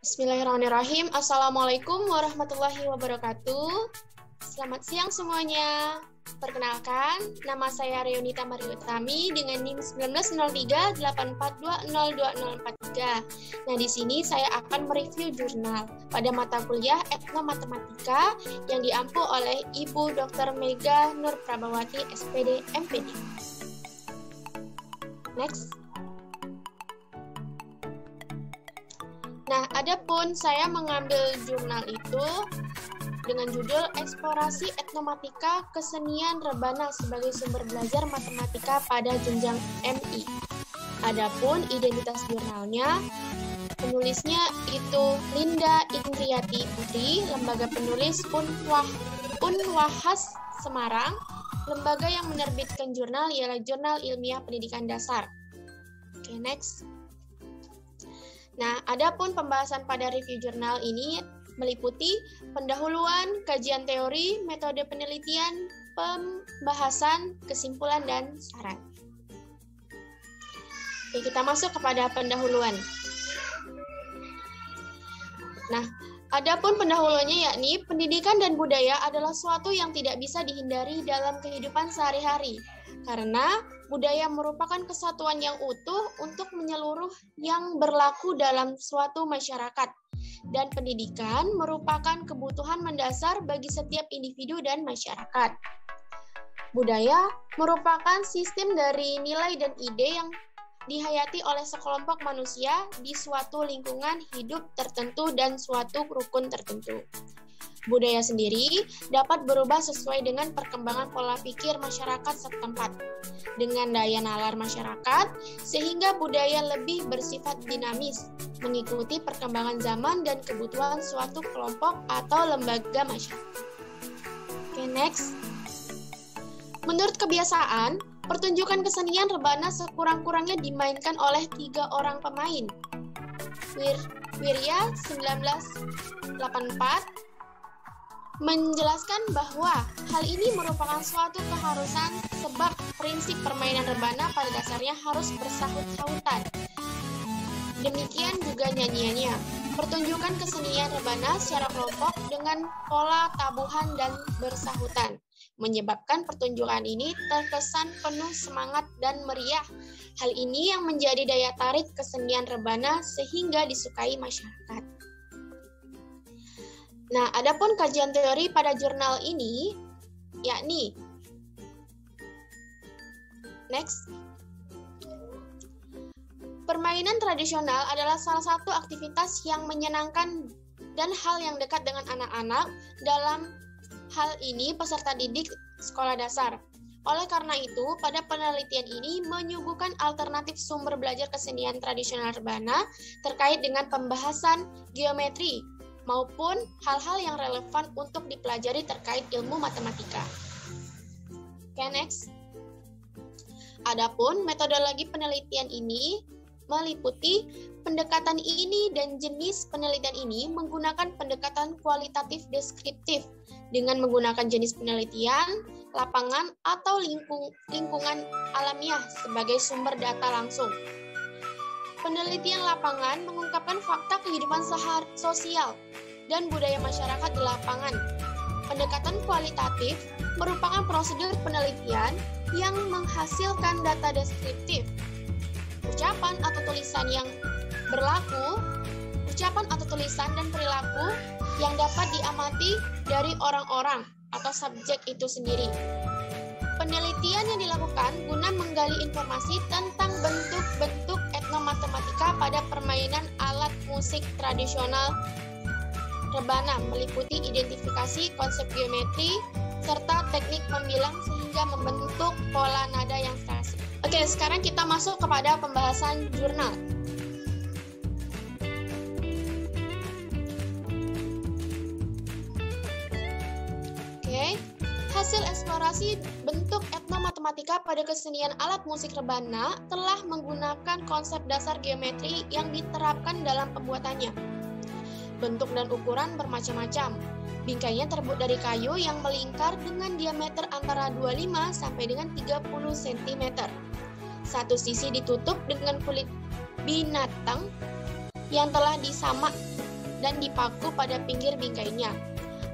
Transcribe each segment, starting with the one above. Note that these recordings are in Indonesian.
Bismillahirrahmanirrahim. Assalamualaikum warahmatullahi wabarakatuh. Selamat siang semuanya. Perkenalkan, nama saya Reonita Mariutami dengan NIM 190384202043. Nah, di sini saya akan mereview jurnal pada mata kuliah Etnomatematika yang diampu oleh Ibu Dr. Mega Nur Prabawati, SPD, MPD. Next. Nah, adapun saya mengambil jurnal itu dengan judul Eksplorasi Etnomatika Kesenian Rebana sebagai sumber belajar matematika pada jenjang MI. Adapun identitas jurnalnya, penulisnya itu Linda Indriati Putri, lembaga penulis Unwahas Semarang. Lembaga yang menerbitkan jurnal ialah Jurnal Ilmiah Pendidikan Dasar. Oke, next. Nah, adapun pembahasan pada review jurnal ini meliputi pendahuluan, kajian teori, metode penelitian, pembahasan, kesimpulan, dan saran. Oke, kita masuk kepada pendahuluan. Nah, adapun pendahuluannya yakni pendidikan dan budaya adalah suatu yang tidak bisa dihindari dalam kehidupan sehari-hari. Karena budaya merupakan kesatuan yang utuh untuk menyeluruh yang berlaku dalam suatu masyarakat. Dan pendidikan merupakan kebutuhan mendasar bagi setiap individu dan masyarakat. Budaya merupakan sistem dari nilai dan ide yang dihayati oleh sekelompok manusia di suatu lingkungan hidup tertentu dan suatu rukun tertentu. Budaya sendiri dapat berubah sesuai dengan perkembangan pola pikir masyarakat setempat, dengan daya nalar masyarakat, sehingga budaya lebih bersifat dinamis, mengikuti perkembangan zaman dan kebutuhan suatu kelompok atau lembaga masyarakat. Oke, next. Menurut kebiasaan, pertunjukan kesenian rebana sekurang-kurangnya dimainkan oleh 3 orang pemain. Wirya 1984 menjelaskan bahwa hal ini merupakan suatu keharusan sebab prinsip permainan rebana pada dasarnya harus bersahut-sahutan. Demikian juga nyanyiannya. Pertunjukan kesenian rebana secara kelompok dengan pola tabuhan dan bersahutan menyebabkan pertunjukan ini terkesan penuh semangat dan meriah. Hal ini yang menjadi daya tarik kesenian rebana sehingga disukai masyarakat. Nah, adapun kajian teori pada jurnal ini, yakni next. Permainan tradisional adalah salah satu aktivitas yang menyenangkan dan hal yang dekat dengan anak-anak. Dalam hal ini, peserta didik sekolah dasar. Oleh karena itu, pada penelitian ini menyuguhkan alternatif sumber belajar kesenian tradisional rebana terkait dengan pembahasan geometri, maupun hal-hal yang relevan untuk dipelajari terkait ilmu matematika. Oke, next. Adapun metodologi penelitian ini meliputi pendekatan ini dan jenis penelitian ini menggunakan pendekatan kualitatif deskriptif dengan menggunakan jenis penelitian, lapangan, atau lingkungan alamiah sebagai sumber data langsung. Penelitian lapangan mengungkapkan fakta kehidupan sosial dan budaya masyarakat di lapangan. Pendekatan kualitatif merupakan prosedur penelitian yang menghasilkan data deskriptif. Ucapan atau tulisan yang berlaku, ucapan atau tulisan dan perilaku yang dapat diamati dari orang-orang atau subjek itu sendiri. Penelitian yang dilakukan guna menggali informasi tentang bentuk-bentuk etnomatematika pada permainan alat musik tradisional rebana meliputi identifikasi konsep geometri serta teknik membilang sehingga membentuk pola nada yang klasik. Oke, sekarang kita masuk kepada pembahasan jurnal. Oke. Hasil eksplorasi bentuk etnomatematika pada kesenian alat musik rebana telah menggunakan konsep dasar geometri yang diterapkan dalam pembuatannya. Bentuk dan ukuran bermacam-macam. Bingkainya terbuat dari kayu yang melingkar dengan diameter antara 25 sampai dengan 30 cm. Satu sisi ditutup dengan kulit binatang yang telah disamak dan dipaku pada pinggir bingkainya.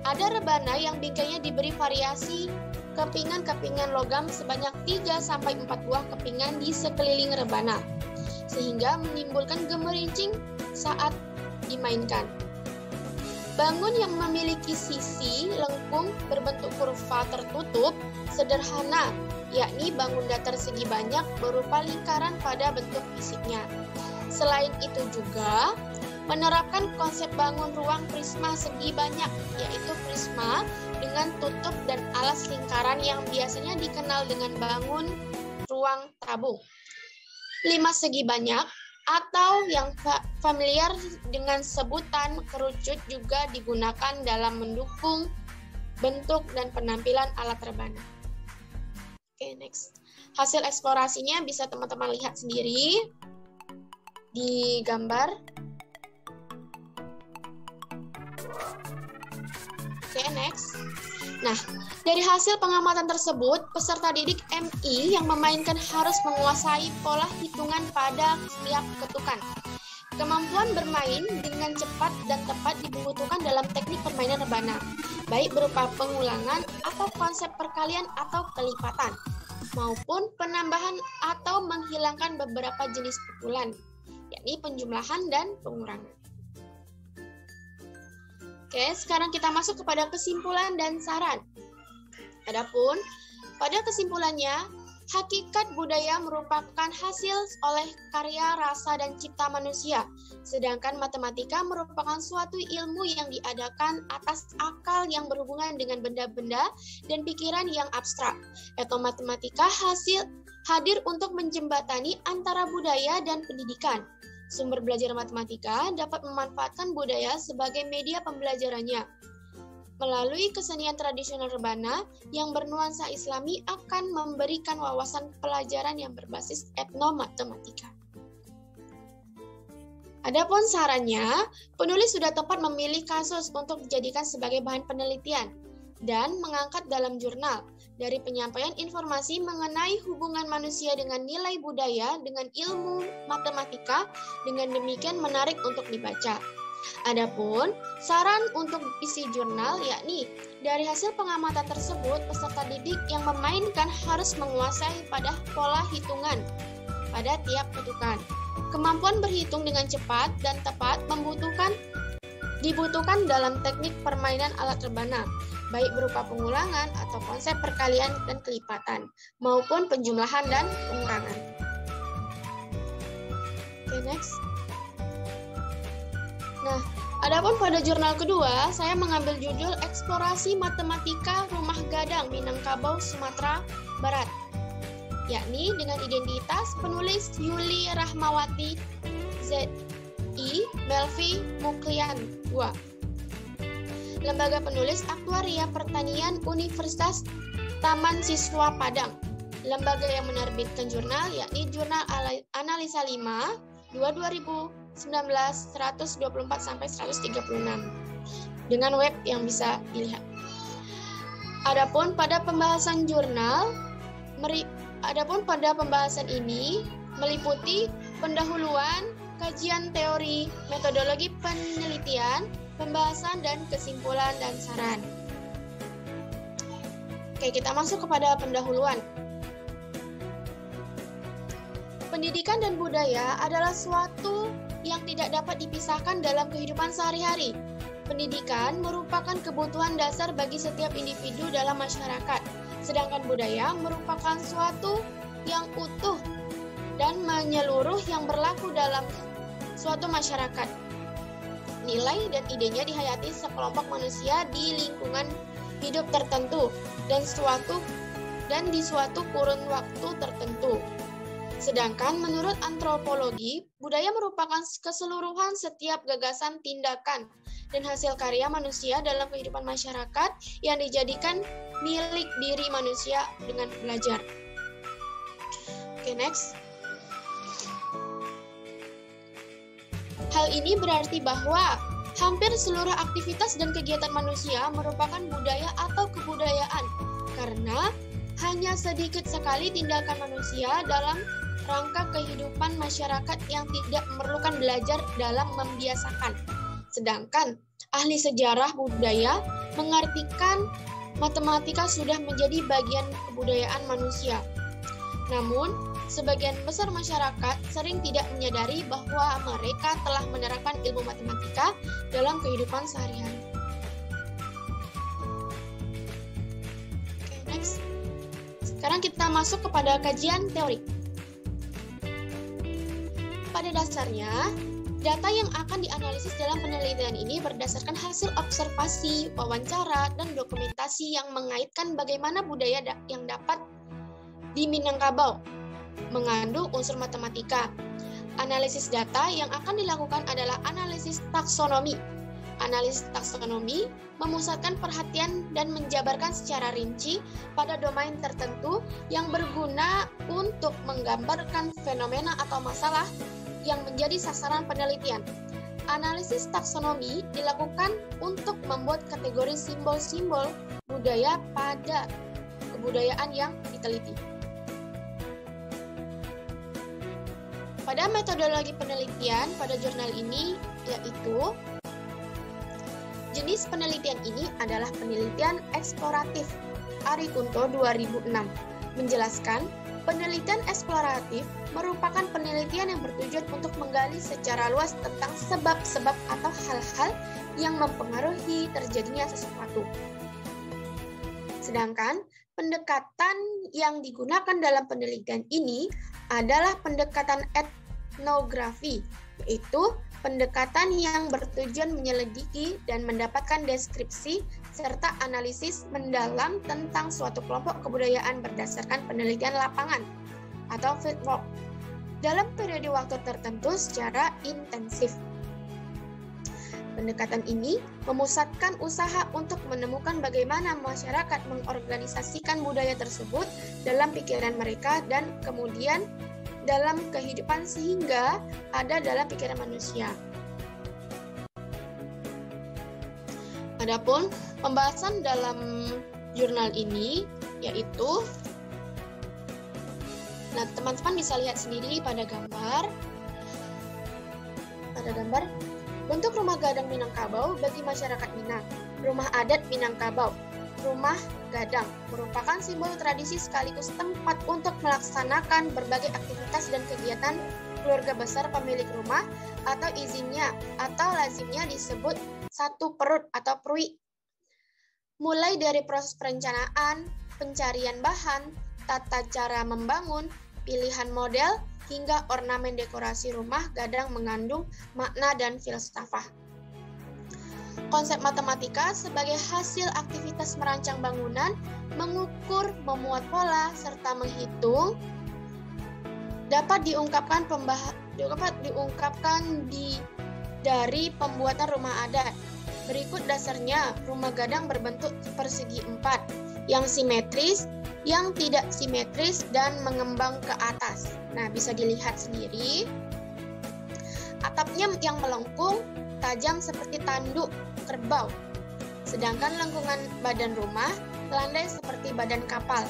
Ada rebana yang bingkainya diberi variasi kepingan-kepingan logam sebanyak 3-4 buah kepingan di sekeliling rebana, sehingga menimbulkan gemerincing saat dimainkan. Bangun yang memiliki sisi lengkung berbentuk kurva tertutup sederhana, yakni bangun datar segi banyak berupa lingkaran pada bentuk fisiknya. Selain itu juga menerapkan konsep bangun ruang prisma segi banyak, yaitu prisma dengan tutup dan alas lingkaran yang biasanya dikenal dengan bangun ruang tabung. 5 segi banyak atau yang familiar dengan sebutan kerucut juga digunakan dalam mendukung bentuk dan penampilan alat rebana. Oke, next. Hasil eksplorasinya bisa teman-teman lihat sendiri di gambar. Oke, next. Nah, dari hasil pengamatan tersebut, peserta didik MI yang memainkan harus menguasai pola hitungan pada setiap ketukan. Kemampuan bermain dengan cepat dan tepat dibutuhkan dalam teknik permainan rebana, baik berupa pengulangan atau konsep perkalian atau kelipatan, maupun penambahan atau menghilangkan beberapa jenis pukulan, yakni penjumlahan dan pengurangan. Oke, sekarang kita masuk kepada kesimpulan dan saran. Adapun pada kesimpulannya, hakikat budaya merupakan hasil oleh karya, rasa, dan cipta manusia, sedangkan matematika merupakan suatu ilmu yang diadakan atas akal yang berhubungan dengan benda-benda dan pikiran yang abstrak. Etnomatematika hadir untuk menjembatani antara budaya dan pendidikan. Sumber belajar matematika dapat memanfaatkan budaya sebagai media pembelajarannya. Melalui kesenian tradisional rebana yang bernuansa Islami akan memberikan wawasan pelajaran yang berbasis etnomatematika. Adapun sarannya, penulis sudah tepat memilih kasus untuk dijadikan sebagai bahan penelitian dan mengangkat dalam jurnal dari penyampaian informasi mengenai hubungan manusia dengan nilai budaya dengan ilmu matematika, dengan demikian menarik untuk dibaca. Adapun saran untuk isi jurnal, yakni dari hasil pengamatan tersebut peserta didik yang memainkan harus menguasai pada pola hitungan pada tiap ketukan. Kemampuan berhitung dengan cepat dan tepat dibutuhkan dalam teknik permainan alat rebana, baik berupa pengulangan atau konsep perkalian dan kelipatan, maupun penjumlahan dan pengurangan. Oke, next. Nah, adapun pada jurnal kedua, saya mengambil judul Eksplorasi Matematika Rumah Gadang Minangkabau, Sumatera Barat, yakni dengan identitas penulis Yuli Rahmawati ZI Melvi Muklian 2. Lembaga penulis Aktuaria Pertanian Universitas Taman Siswa Padang. Lembaga yang menerbitkan jurnal yakni Jurnal Analisa 5 2019 124 sampai 136 dengan web yang bisa dilihat. Adapun pada pembahasan ini meliputi pendahuluan, kajian teori, metodologi penelitian, pembahasan dan kesimpulan dan saran. Oke, kita masuk kepada pendahuluan. Pendidikan dan budaya adalah suatu yang tidak dapat dipisahkan dalam kehidupan sehari-hari. Pendidikan merupakan kebutuhan dasar bagi setiap individu dalam masyarakat, sedangkan budaya merupakan suatu yang utuh dan menyeluruh yang berlaku dalam suatu masyarakat. Nilai dan idenya dihayati sekelompok manusia di lingkungan hidup tertentu dan di suatu kurun waktu tertentu. Sedangkan menurut antropologi, budaya merupakan keseluruhan setiap gagasan, tindakan, dan hasil karya manusia dalam kehidupan masyarakat yang dijadikan milik diri manusia dengan belajar. Oke, next. Hal ini berarti bahwa hampir seluruh aktivitas dan kegiatan manusia merupakan budaya atau kebudayaan, karena hanya sedikit sekali tindakan manusia dalam rangka kehidupan masyarakat yang tidak memerlukan belajar dalam membiasakan. Sedangkan ahli sejarah budaya mengartikan matematika sudah menjadi bagian kebudayaan manusia. Namun, sebagian besar masyarakat sering tidak menyadari bahwa mereka telah menerapkan ilmu matematika dalam kehidupan sehari-hari. Oke, next. Sekarang kita masuk kepada kajian teori. Pada dasarnya, data yang akan dianalisis dalam penelitian ini berdasarkan hasil observasi, wawancara, dan dokumentasi yang mengaitkan bagaimana budaya yang dapat di Minangkabau mengandung unsur matematika. Analisis data yang akan dilakukan adalah analisis taksonomi. Analisis taksonomi memusatkan perhatian dan menjabarkan secara rinci pada domain tertentu yang berguna untuk menggambarkan fenomena atau masalah yang menjadi sasaran penelitian. Analisis taksonomi dilakukan untuk membuat kategori simbol-simbol budaya pada kebudayaan yang diteliti. Pada metodologi penelitian pada jurnal ini yaitu jenis penelitian ini adalah penelitian eksploratif. Ari Kunto 2006 menjelaskan penelitian eksploratif merupakan penelitian yang bertujuan untuk menggali secara luas tentang sebab-sebab atau hal-hal yang mempengaruhi terjadinya sesuatu. Sedangkan pendekatan yang digunakan dalam penelitian ini adalah pendekatan etnografi, yaitu pendekatan yang bertujuan menyelidiki dan mendapatkan deskripsi serta analisis mendalam tentang suatu kelompok kebudayaan berdasarkan penelitian lapangan atau fieldwork dalam periode waktu tertentu secara intensif. Pendekatan ini memusatkan usaha untuk menemukan bagaimana masyarakat mengorganisasikan budaya tersebut dalam pikiran mereka dan kemudian dalam kehidupan sehingga ada dalam pikiran manusia. Adapun pembahasan dalam jurnal ini yaitu, nah teman-teman bisa lihat sendiri pada gambar. Bentuk rumah gadang Minangkabau bagi masyarakat Minang. Rumah adat Minangkabau, rumah gadang, merupakan simbol tradisi sekaligus tempat untuk melaksanakan berbagai aktivitas dan kegiatan keluarga besar pemilik rumah atau izinnya atau lazimnya disebut satu perut atau prui. Mulai dari proses perencanaan, pencarian bahan, tata cara membangun, pilihan model, hingga ornamen dekorasi rumah gadang mengandung makna dan filsafah. Konsep matematika sebagai hasil aktivitas merancang bangunan, mengukur, memuat pola, serta menghitung dapat diungkapkan dari pembuatan rumah adat. Berikut dasarnya, rumah gadang berbentuk persegi 4, yang simetris, yang tidak simetris, dan mengembang ke atas. Nah, bisa dilihat sendiri. Atapnya yang melengkung, tajam seperti tanduk kerbau. Sedangkan lengkungan badan rumah landai seperti badan kapal.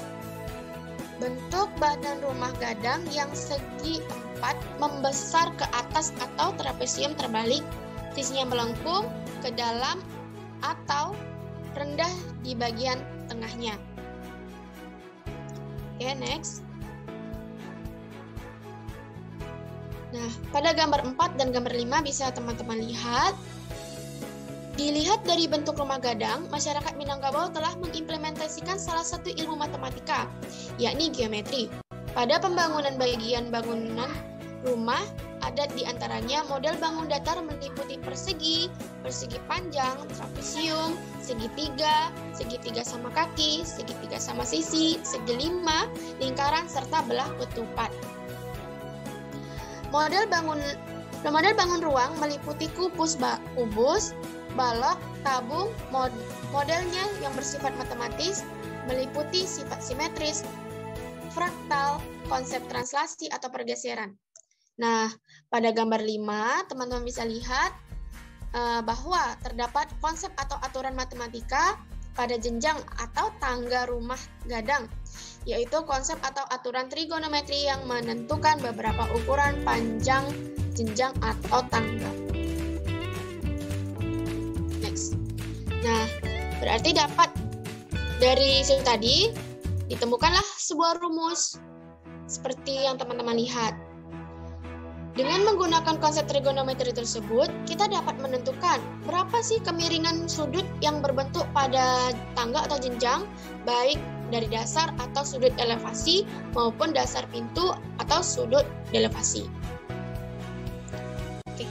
Bentuk badan rumah gadang yang segi 4 membesar ke atas atau trapesium terbalik, sisinya melengkung ke dalam atau rendah di bagian tengahnya. Oke, next. Nah, pada gambar 4 dan gambar 5 bisa teman-teman lihat. Dilihat dari bentuk rumah gadang, masyarakat Minangkabau telah mengimplementasikan salah satu ilmu matematika, yakni geometri. Pada pembangunan bagian bangunan rumah, ada di antaranya model bangun datar meliputi persegi, persegi panjang, trapesium, segitiga sama kaki, segitiga sama sisi, segi 5, lingkaran, serta belah ketupat. Model bangun ruang meliputi kubus, balok, tabung. Modelnya yang bersifat matematis meliputi sifat simetris, fraktal, konsep translasi atau pergeseran. Nah, pada gambar 5, teman-teman bisa lihat bahwa terdapat konsep atau aturan matematika pada jenjang atau tangga rumah gadang, yaitu konsep atau aturan trigonometri yang menentukan beberapa ukuran panjang jenjang atau tangga. Berarti dari situ tadi ditemukanlah sebuah rumus seperti yang teman-teman lihat. Dengan menggunakan konsep trigonometri tersebut, kita dapat menentukan berapa sih kemiringan sudut yang berbentuk pada tangga atau jenjang, baik dari dasar atau sudut elevasi maupun dasar pintu atau sudut elevasi. Oke.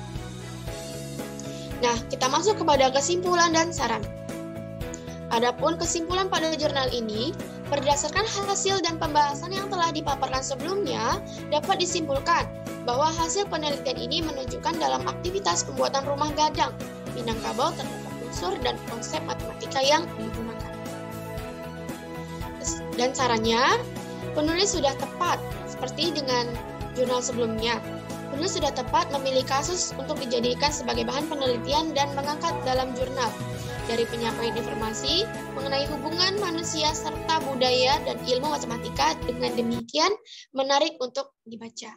Nah, kita masuk kepada kesimpulan dan saran. Adapun kesimpulan pada jurnal ini, berdasarkan hasil dan pembahasan yang telah dipaparkan sebelumnya, dapat disimpulkan bahwa hasil penelitian ini menunjukkan dalam aktivitas pembuatan rumah gadang, Minangkabau terdapat unsur dan konsep matematika yang digunakan. Dan sarannya, penulis sudah tepat, seperti dengan jurnal sebelumnya. Penulis sudah tepat memilih kasus untuk dijadikan sebagai bahan penelitian dan mengangkat dalam jurnal. Dari penyampaian informasi mengenai hubungan manusia serta budaya dan ilmu matematika, dengan demikian menarik untuk dibaca.